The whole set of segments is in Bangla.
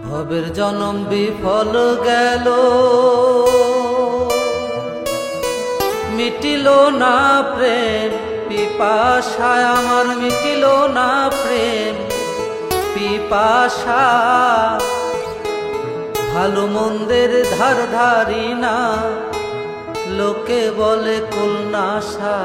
ভবের জনম বিফল গেল, মিটিল না প্রেম পিপাসায় আমার, মিটিল না প্রেম পিপাসা। ভালো মন্দের ধার ধারি না, লোকে বলে কুলনাশা।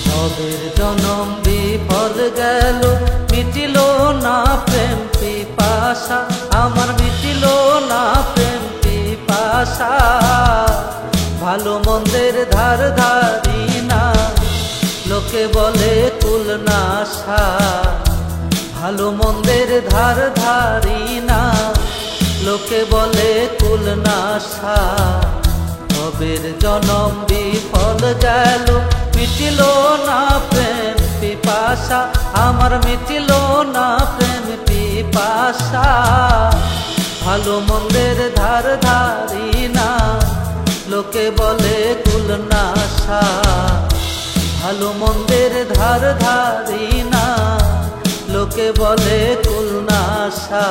ভবের জনম বিফল গেল, মিটিল না প্রেম পিপাসা আমার, মিটিল না প্রেম পিপাসা। ভালো মন্দের ধার ধারি না, লোকে বলে কুলনাশা। ভালো মন্দের ধার ধারি না, লোকে বলে কুলনাশা। ভবের জনম বিফল গেল, মিটিল না প্রেম পিপাসা আমার, মিটিল না প্রেম পিপাসা। ভালো মন্দের ধার ধারি না, লোকে বলে কুলনাশা। ভালো মন্দের ধার ধারি না, লোকে বলে কুলনাশা।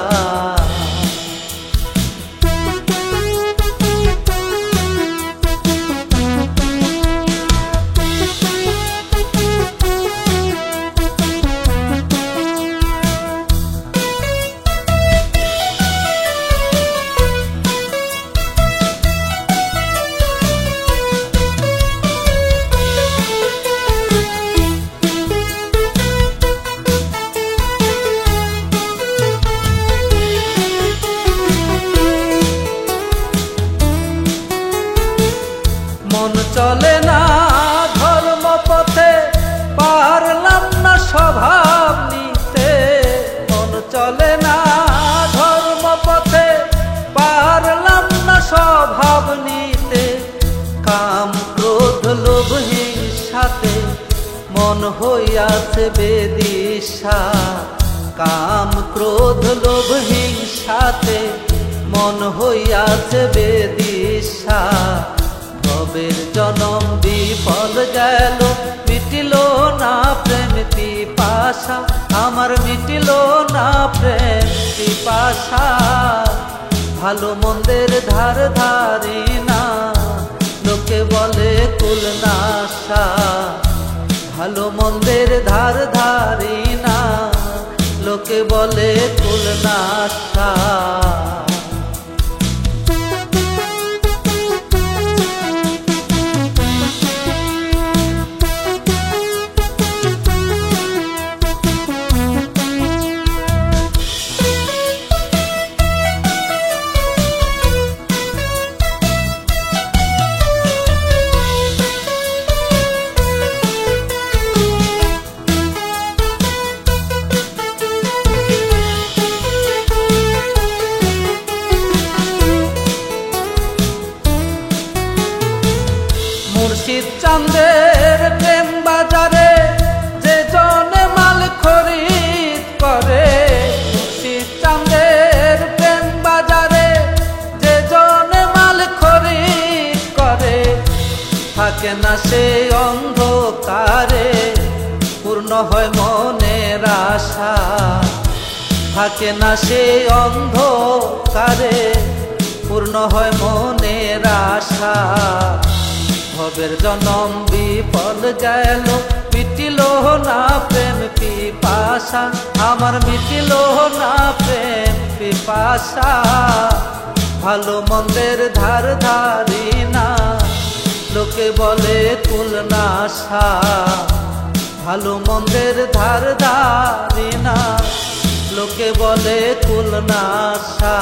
মন চলে না ধর্ম পথে, পারলাম না স্বভাব নিতে। মন চলে না ধর্ম পথে, পারলাম না স্বভাব নিতে। কাম ক্রোধ লোভ হিংসাতে মন হইয়াছে বেদিশা। কাম ক্রোধ লোভ হিংসাতে মন হইয়াছে বেদিশা। ভবের জনম বিফল গেল, মিটিল না প্রেম পিপাসা আমার, মিটিল না প্রেম পিপাসা। ভালো মন্দের ধার ধারি না, লোকে বলে কুলনাশা। ভালো মন্দের ধার ধারি না, লোকে বলে কুলনাশা। মুর্শিদ চাঁদের প্রেম বাজারে যে জনে মাল খরিদ করে। মুর্শিদ চাঁদের প্রেম বাজারে যে জনে মাল খরিদ করে। থাকে না সে অন্ধকারে, পূর্ণ হয় মনের আশা। থাকে না সে অন্ধকারে, পূর্ণ হয় মনের আশা। ভবের জনম বিফল গেল, মিটিল না প্রেম পিপাসা আমার, মিটিল না প্রেম পিপাসা। ভালো মন্দের ধার ধারি না, লোকে বলে কুলনাশা। ভালো মন্দের ধার ধারি না, লোকে বলে কুলনাশা।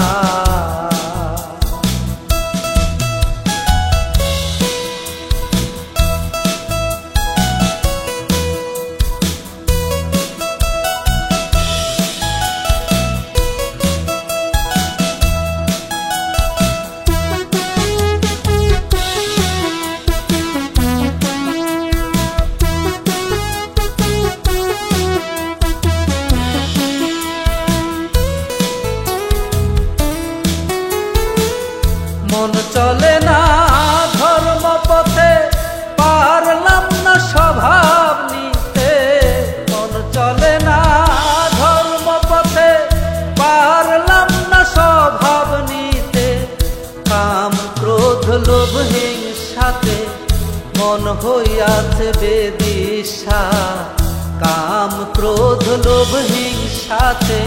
লোভ হিংসাতে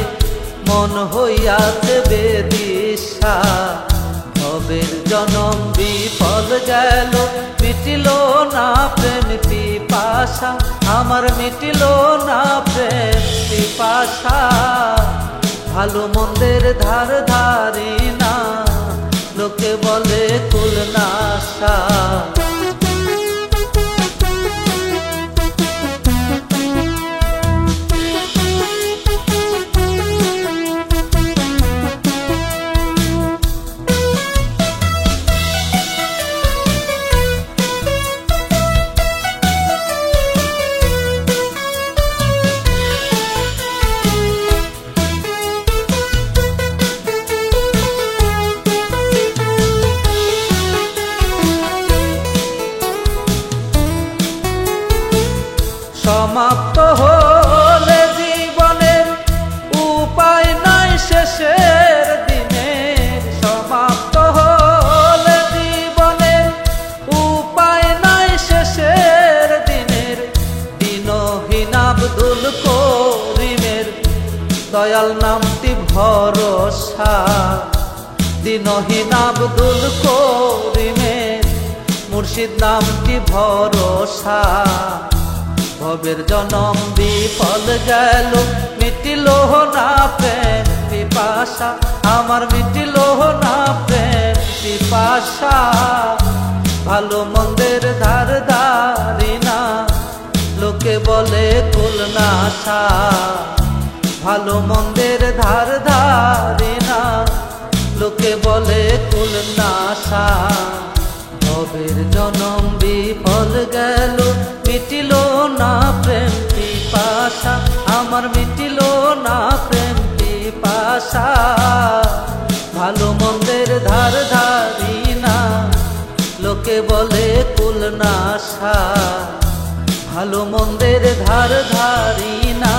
মন হইয়াছে বেদিশা। ভবের জনম বিফল গেল, মিটিল না প্রেম পিপাসা, আমার মিটিল না প্রেম পিপাসা। ভালো মন্দের ধার ধারি না, লোকে বলে কুলনাশা। সমাপ্ত হলে জীবনের উপায় নাই শেষের দিনের। সমাপ্ত হলে জীবনের উপায় নাই শেষের দিনের। দিনহীন আব্দুল করিমের দয়াল নামটি ভরসা। দিনহীন আব্দুল করিমের মুর্শিদ নামটি ভরসা। ভবের জনম বিফল গেল, মিটিল না প্রেম পিপাসা, আমার মিটিল না প্রেম পিপাসা। ভালো মন্দের ধার ধারি না, লোকে বলে কুলনাশা। ভালো মন্দের ধার ধারি না, লোকে বলে কুলনাশা। ভবের জনম বিফল গেল, মিটিল না প্রেম পিপাসা, আমার মিটিল না প্রেম পিপাসা। ভালো মন্দের ধার ধারি না, লোকে বলে কুলনাশা। ভালো মন্দের ধার ধারি না,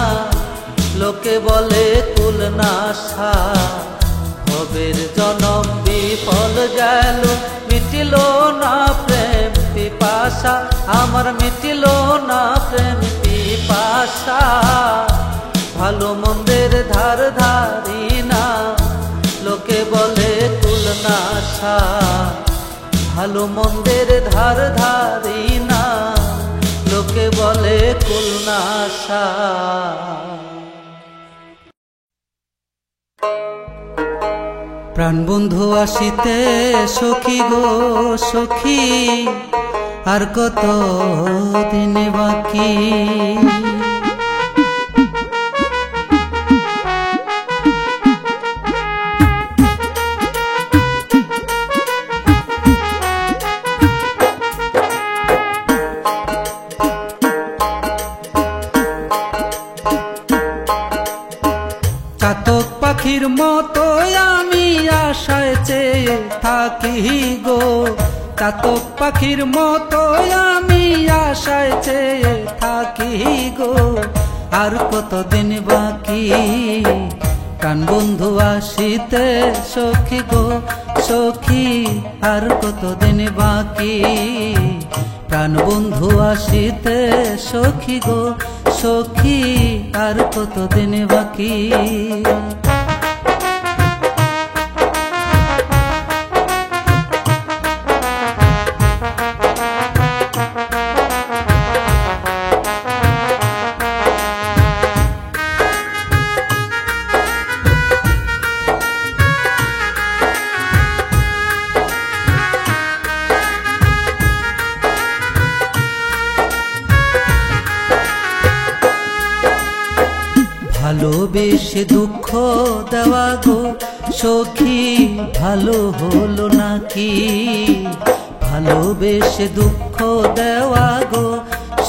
লোকে বলে কুলনাশা। ভবের জনম বিফল গেল, মিটিল না প্রেম পিপাসা, আমার মিটিল না প্রেম পিপাসা। ভালো মন্দের ধার ধারি না, লোকে বলে কুলনাশা। ভালো মন্দের ধার ধারি না, লোকে বলে কুলনাশা। প্রাণবন্ধু আসিতে সখী গো সখী, আর কত দিন বাকি। চাতক পাখির মতো আমি আশায় চেয়ে থাকি গো। চাতক পাখির মতো আমি আশায় চেয়ে থাকি গো, আর কতদিন বাকি। প্রাণ বন্ধু আসিতে সখী গো সখী, আর কতদিন বাকি। প্রাণ বন্ধু আসিতে সখী গো সখী, আর কতদিন বাকি। ভালোবেসে দুঃখ দেওয়া গো সখী, ভালো হলো নাকি। ভালোবেসে দুঃখ দেওয়া গো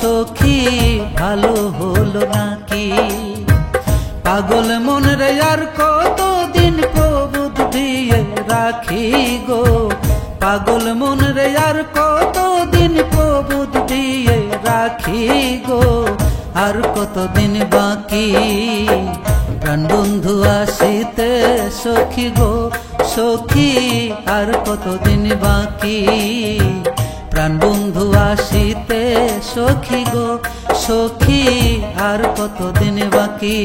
সখী, ভালো হলো নাকি। পাগল মন রে আর কতদিন প্রবোধ দিয়ে রাখি গো। পাগল মন রে আর কতদিন প্রবোধ দিয়ে রাখি গো, আর কতদিন বাকি। প্রাণ বন্ধু আসিতে সখী গো সখী, আর কতদিন বাকি। প্রাণ বন্ধু আসিতে সখী গো সখী আর কতদিন বাকি।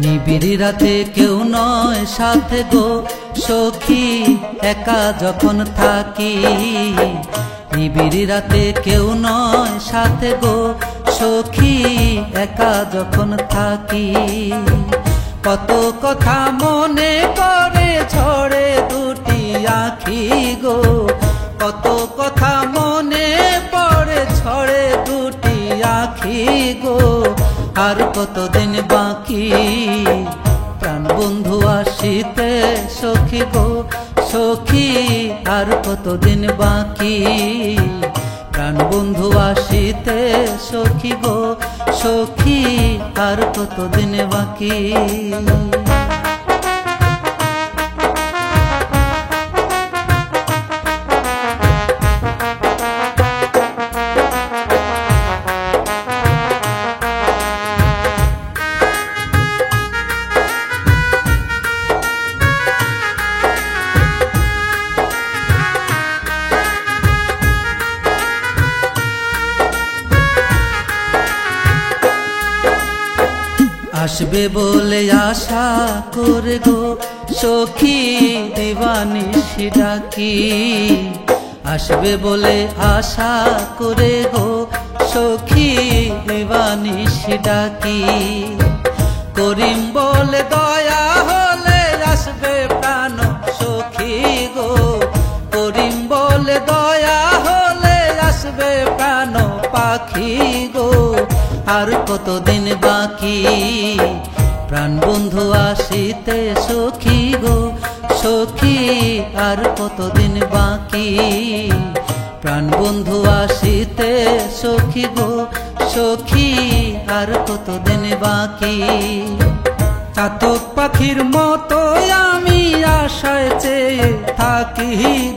নিবিড় রাতে কেউ নয় সাথে গো সখী একা যখন থাকি। নিবিড় রাতে কেউ নয় সাথে গো সখী একা যখন থাকি। কত কথা মনে করে ঝরে দুটি আঁখি গো, কত কথা মনে পড়ে ঝরে দুটি আঁখি গো। আর কতদিন বাকি প্রাণ বন্ধু আসিতে সখী গো সখী আর কতদিন বাকি। প্রাণ বন্ধু আসিতে সখী গো সখী আর কতদিন বাকি। আসবে বলে আশা করে গো সখী দিবানিশি ডাকি। আসবে বলে আশা করে গো সখী দিবানিশি ডাকি। করিম বলে দয়া হলে আসবে প্রাণ সখী গো, করিম বলে দয়া হলে আসবে প্রাণ পাখি গো। আর কতদিন বাকি প্রাণ বন্ধু আসিতে সখী গো সখী আর কতদিন বাকি। প্রাণ বন্ধু আসিতে সখী গো সখী আর কতদিন বাকি। চাতক পাখির মতো আমি আশায় চেয়ে থাকি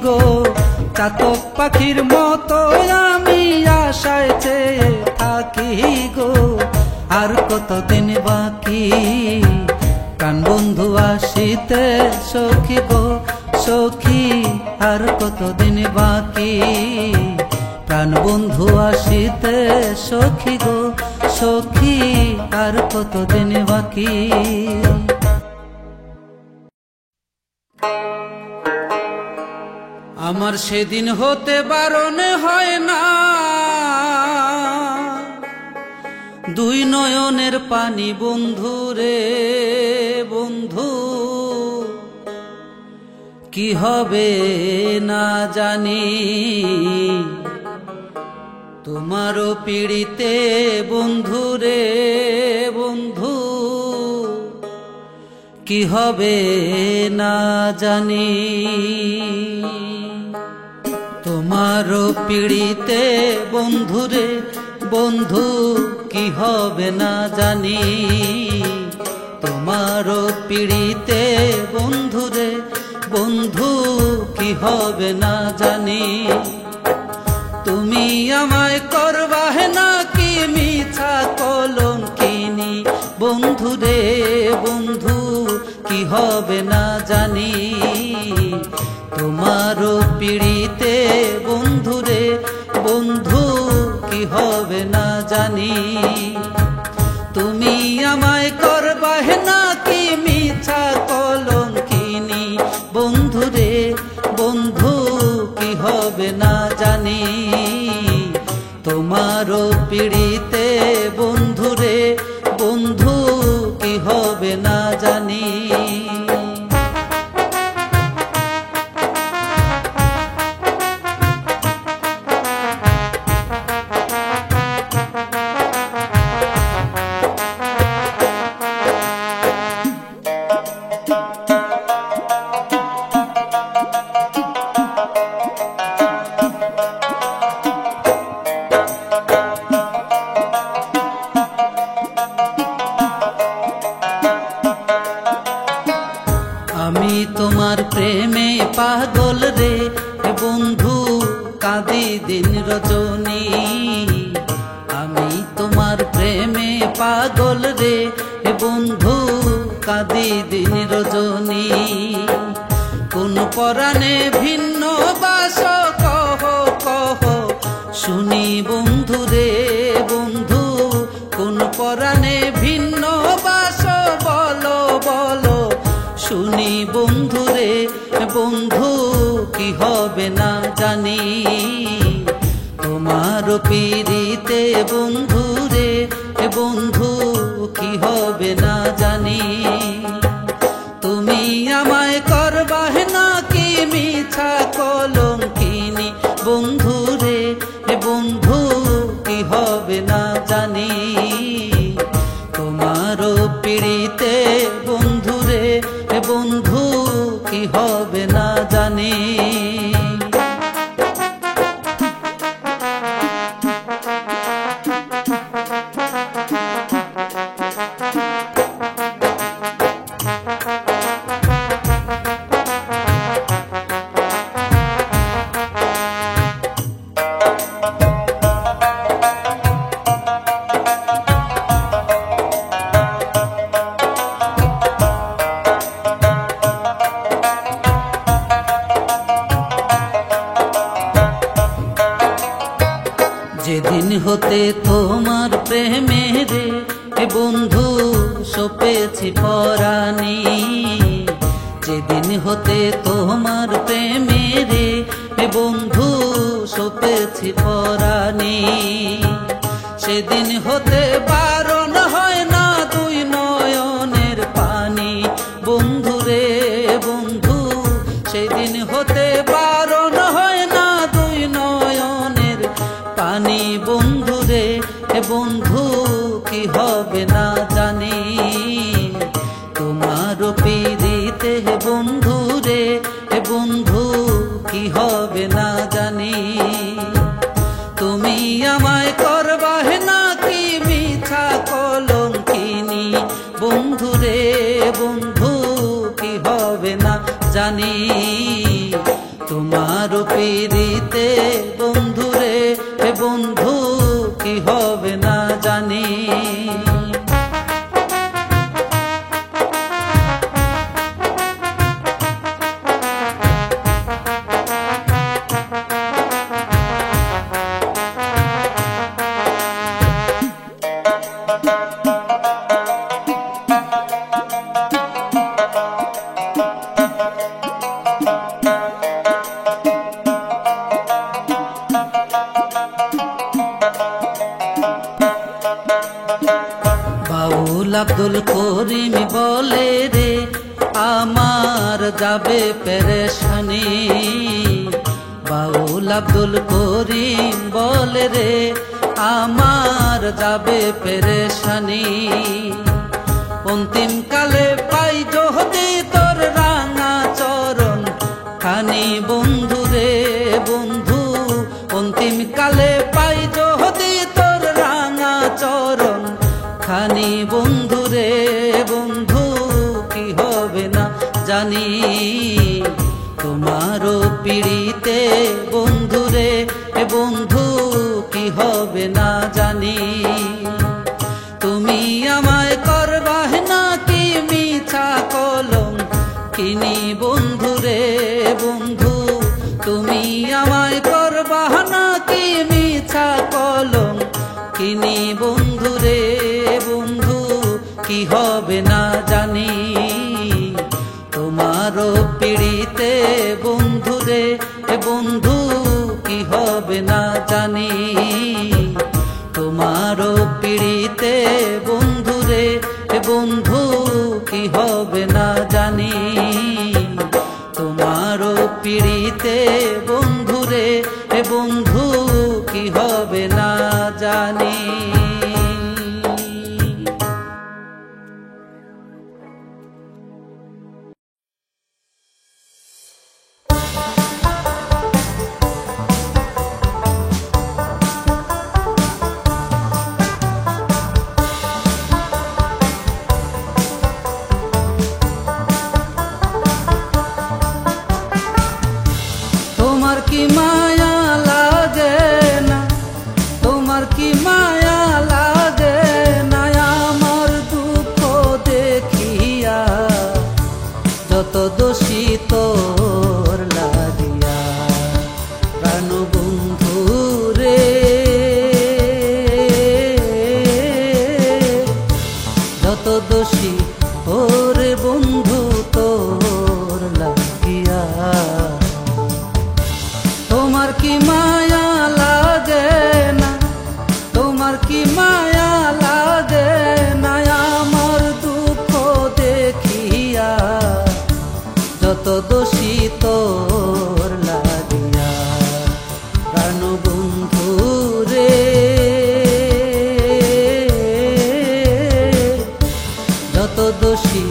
গো, চাতক পাখির মতো আমি আশায় চেয়ে থাকি গো। আর কতদিন বাকি প্রাণ বন্ধু আসিতে সখী গো সখী আর কতদিন বাকি। প্রাণ বন্ধু আসিতে সখী গো সখী আর কতদিন বাকি। আমার সেদিন হতে বারণ হয় না, দুই নয়নের পানি বন্ধু রে বন্ধু। কি হবে না জানি তোমারও পিড়িতে বন্ধু রে বন্ধু। কি হবে না জানি তোমারও পিড়িতে বন্ধু রে বন্ধু। কি হবে না জানি তোমারও পিড়িতে বন্ধু রে বন্ধু। কি হবে না জানি তুমি আমায় করবাহে নাকি মিছা কলঙ্কিনী বন্ধু রে বন্ধু। কি হবে না জানি তোমারও পিড়িতে বন্ধু রে বন্ধু। কি হবে না জানি তুমি আমায় করবাহে নাকি মিছা কলঙ্কিনী বন্ধু রে বন্ধু। কি হবে না জানি তোমারও পিড়িতে বন্ধু রে বন্ধু। কি হবে না জানি প্রেমে পাগল রে বন্ধু কাঁদি দিন রজনী। আমি তোমার প্রেমে পাগল রে বন্ধু কাঁদি দিন রজনী। কোন পরাণে ভিন্ন বাস কহ কহ শুনি বন্ধু রে বন্ধু, কোন পরাণে ভিন্ন বাস বলো বলো শুনি বন্ধু রে বন্ধু, কি হবে না জানি তোমার পীড়িতে বন্ধু রে বন্ধু, কি হবে না জানি। তুমি আমায় করবাহে নাকি মিছা কলঙ্কিনী বন্ধু রে বন্ধু, কি হবে না জানি তোমার পীড়িতে বন্ধু রে বন্ধু, কি হবে না জানি। যেদিন হতে তোমার প্রেমে রে বন্ধু সপেছি পরাণী, যেদিন হতে তোমার প্রেমে রে বন্ধু সপেছি পরাণী, সেদিন হতে বারণ হয় না দুই নয়নের পানি বন্ধু রে বন্ধু, সেদিন হতে বারণ হয় না দুই নয়নের পানি বন্ধু রে বন্ধু, কি হবে না জানি তোমার পীড়িতে বন্ধু রে বন্ধু, কি হবে না জানি। তুমি আমায় করবাহে নাকি মিছা কলঙ্কিনী বন্ধু রে বন্ধু, কি হবে না জানি তোমার পীড়িতে বন্ধু রে বন্ধু, কি হবে না জানি। বাউল আব্দুল করিম বলে রে আমার যাবে পেরেশানি, বাউল আব্দুল করিম বলে রে আমার যাবে পেরেশানি। অন্তিম কালে পাই যদি তোর রাঙা চরণ খানি বন্ধু রে বন্ধু, অন্তিম কালে পাই যদি তোর রাঙা চরণ খানি বন্ধু রে বন্ধু, কি হবে না জানি তোমার পীড়িতে বন্ধু রে বন্ধু, কি হবে না জানি। তুমি আমায় করবাহে নাকি মিছা কলঙ্কিনী বন্ধু রে বন্ধু, তুমি আমায় করবাহ নাকি মিছা কলঙ্কিনী বন্ধু রে বন্ধু, কি হবে না জানি তোমার পীড়িতে বন্ধু রে বন্ধু, কি হবে না জানি তোমার পীড়িতে বন্ধু রে বন্ধু, কি হবে না জানি তোমার পীড়িতে বন্ধু রে বন্ধু, কি হবে না জানি। যত দোষী ওরে বন্ধু তোর লাগিয়া। তোমার কি মায়া লাগে না, তোমার কি মায়া লাগে না আমার দুঃখ দেখিয়া, যত দোষী তোর লাগিয়া। প্রাণ বন্ধু রে, যত দোষী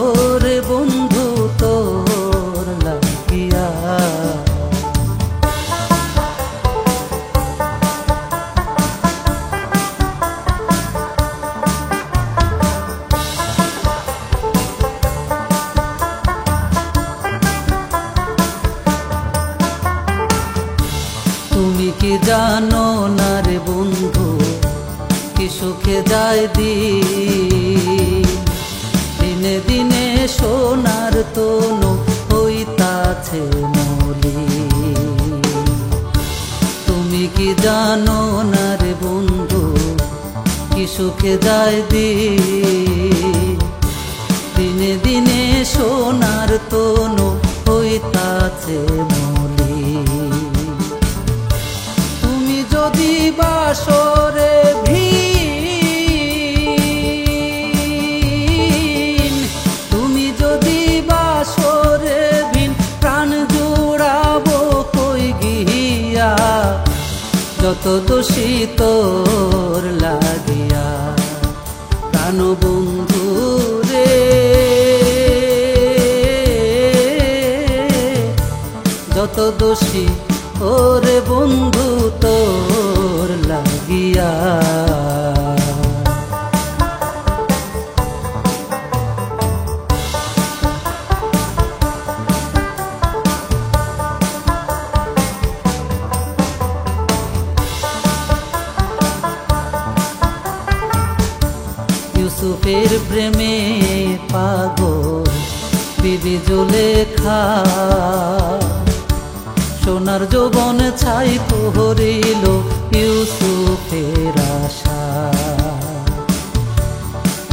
ওরে বন্ধু তোর লাগিয়া। তুমি কি জানো না রে বন্ধু, কি সুখে যায় দিনে দিনে সোনার তনু হইতাছে মলিন। তুমি কি জানো না রে বন্ধু, কি সুখে যায় দিনে দিনে সোনার তনু হইতাছে মলিন। যদি বাসরে ভিন, তুমি যদি বাসরে ভিন, প্রাণ জোড়াবো কই গিয়া, যত দোষী তোর লাগিয়া। প্রাণ বন্ধু রে, যত দোষী ওরে বন্ধু তোর লাগিয়া। ইউসুফের প্রেমে পাগল বিবি জুলেখা, সোনার যৌবন ছাই করিল ইউসুফের আশা।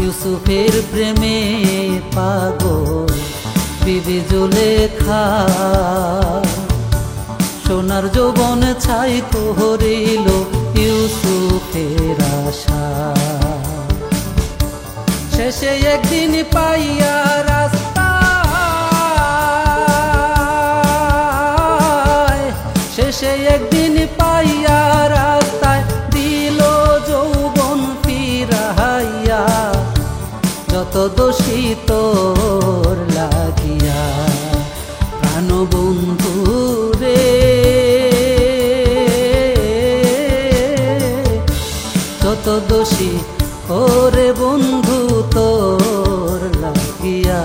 ইউসুফের প্রেমে পাগল বিবি জুলেখা, সোনার যৌবন ছাই করিল ইউসুফের আশা। শেষে একদিন পাইয়া রাস্তা, শেষে একদিন পাইয়া রাস্তায় দিল যৌবন ফিরাইয়া, যত দোষী তোর লাগিয়া। প্রাণ বন্ধু রে, যত দোষী ওরে বন্ধু তোর লাগিয়া।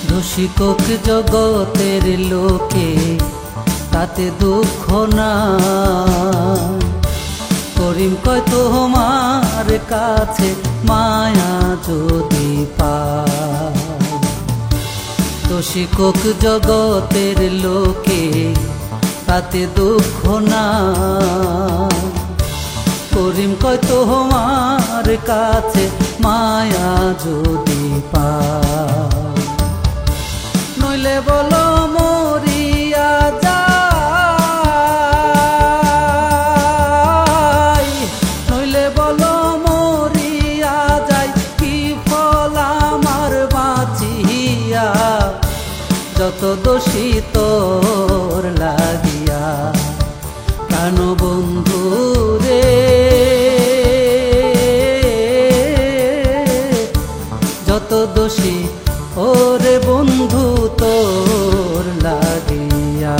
দোষী কোক জগতের লোকে, তাতে দুঃখ না। করিম কয় তোমার কাছে মায়া যদি পায়, দোষী কোক জগতের লোকে, তাতে দুঃখ না। করিম কয় তোমার কাছে মায়া যদি পায়, নইলে বলো মরিয়া যাই, নইলে বলো মরিয়া যাই, কি ফল আমার বাঁচিয়া, যত দোষী তোর লাগিয়া। প্রাণ বন্ধু রে, যত দোষী ওরে বন্ধু তোর লাগিয়া।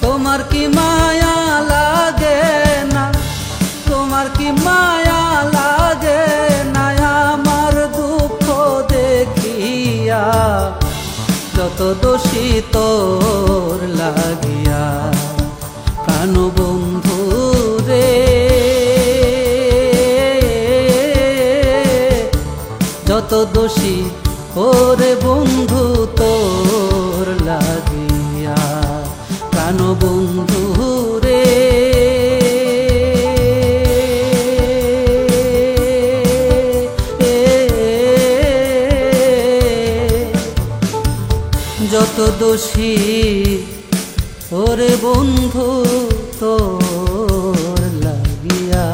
তোমার কি মায়া লাগে না, তোমার কি মায়া লাগে না আমার দুঃখ দেখিয়া, যত দোষী তোর লাগিয়া। প্রাণ বন্ধু রে, কত দোষী ওরে বন্ধু তোর লাগিয়া, প্রাণ বন্ধু রে। যত দোষী ওরে বন্ধু তোর লাগিয়া।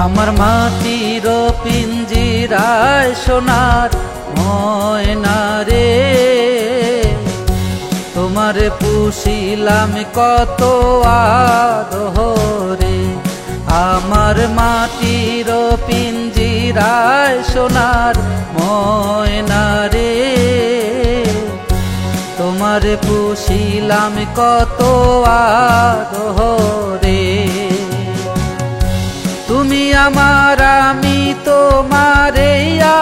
আমার মাটির পিঞ্জিরায় সোনার ময়না রে, তোমার পুষিলাম কত আদরে। আমার মাটির পিঞ্জিরায় সোনার ময়না রে, তোমার পুষিলাম কত আদরে। তুমি আমার আমি তোমারে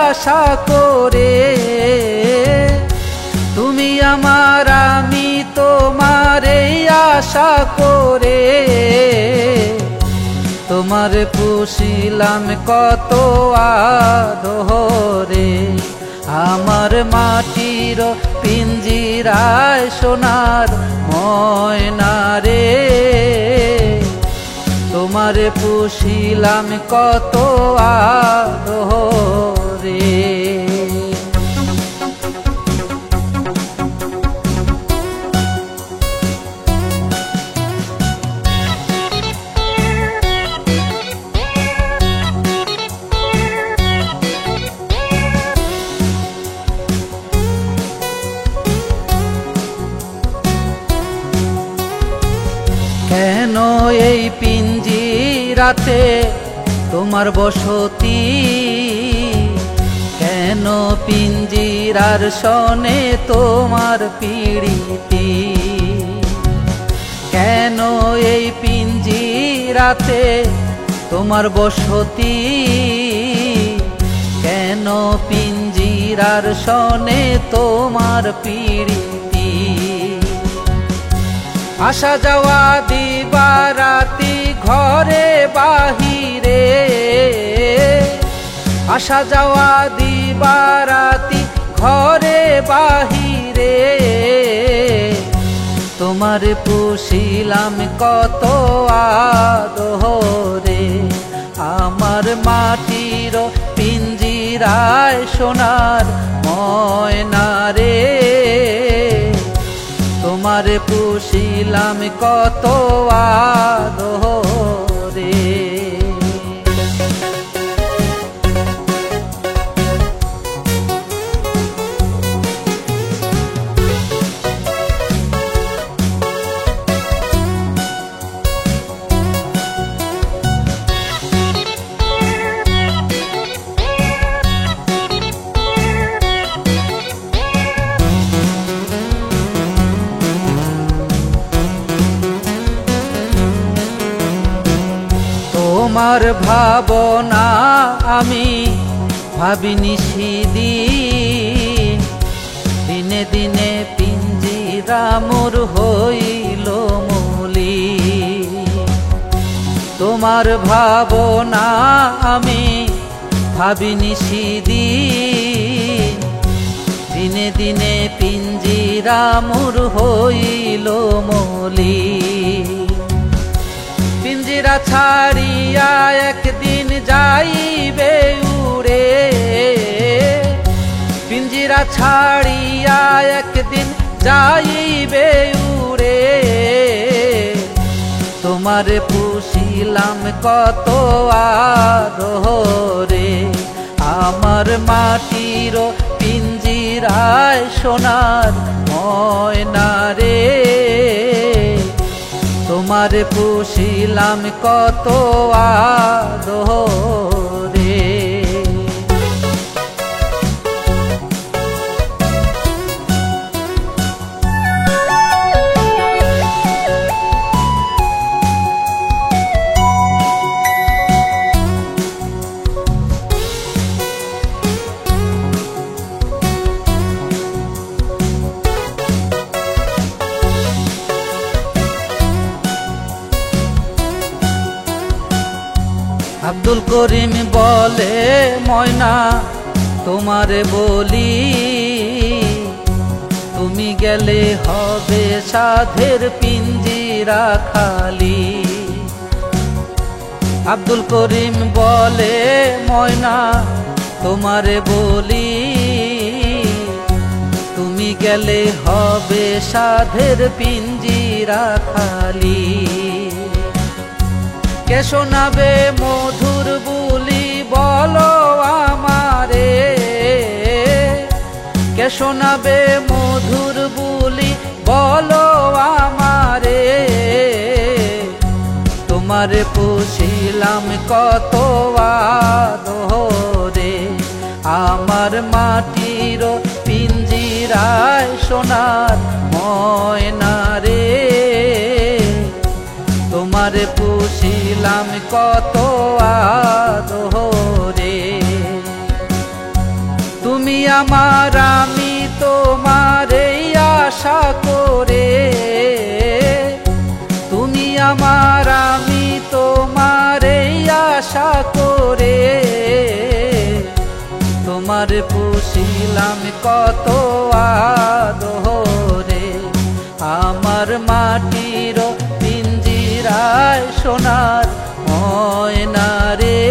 আশা করে, তুমি আমার আমি তোমারে আশা করে, তোমার পুষিলাম কত আদরে। আমার মাটির পিঞ্জিরায় সোনার ময়না রে, তোমার পুষিলাম কত আদরে। কেন এই পিঞ্জিরাতে তোমার বসতি, কেন পিঞ্জিরার সনে তোমার পীড়িতি। কেন এই পিঞ্জিরাতে তোমার বসতি, কেন পিঞ্জিরার সনে তোমার পীড়িতি। আসা যাওয়া দিবারাতি ঘরে বাহিরে, আসা যাওয়া দিবারাতি ঘরে বাহিরে, তোমার পুষিলাম কত আদরে। আমার মাটির পিঞ্জিরায় সোনার ময়না রে, তোমার পুষিলাম কত আদরে। তোমার ভাবনা আমি ভাবিনি সেদিন, দিনে দিনে পিঞ্জিরা মোর হইল মলিন। তোমার ভাবনা আমি ভাবিনি সেদিন, দিনে দিনে পিঞ্জিরা মোর হইল মলিন। পিঞ্জিরা ছাড়িয়া একদিন যাইবে উড়ে, পিঞ্জিরা ছাড়িয়া একদিন যাইবে উড়ে। তোমার পুষিলাম কত আদরে। আমার মাটির পিঞ্জিরায় সোনার ময়না রে, তোমার পুষিলাম কত আদরে। আব্দুল করিম বলে ময়না তোমারে বলি, তুমি গেলে হবে সাধের পিঞ্জিরা খালি। আব্দুল করিম বলে ময়না তোমারে বলি, তুমি গেলে হবে সাধের পিঞ্জিরা খালি। কে শোনাবে মধুর বুলি বলো আমারে, কে শোনাবে মধুর বুলি বলো আমারে। তোমারে পুষিলাম কত আদরে, আমার মাটির পিঞ্জিরায় সোনার ময়না রে। তোমারে পুষিলাম কত আদরে, তুমি আমার আমি তোমারে আশা করে, তুমি আমার আমি তোমারে আশা করে। তোমারে পুষিলাম কত আদরে, আমার মাটির পিঞ্জিরায় সোনার ময়না রে।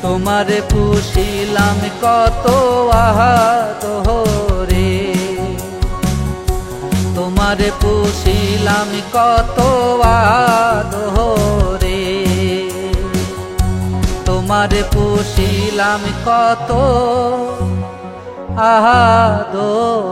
তোমারে পুষিলাম কত আদরে, তোমারে পুষিলাম কত আদরে, তোমারে পুষিলাম কত আদরে।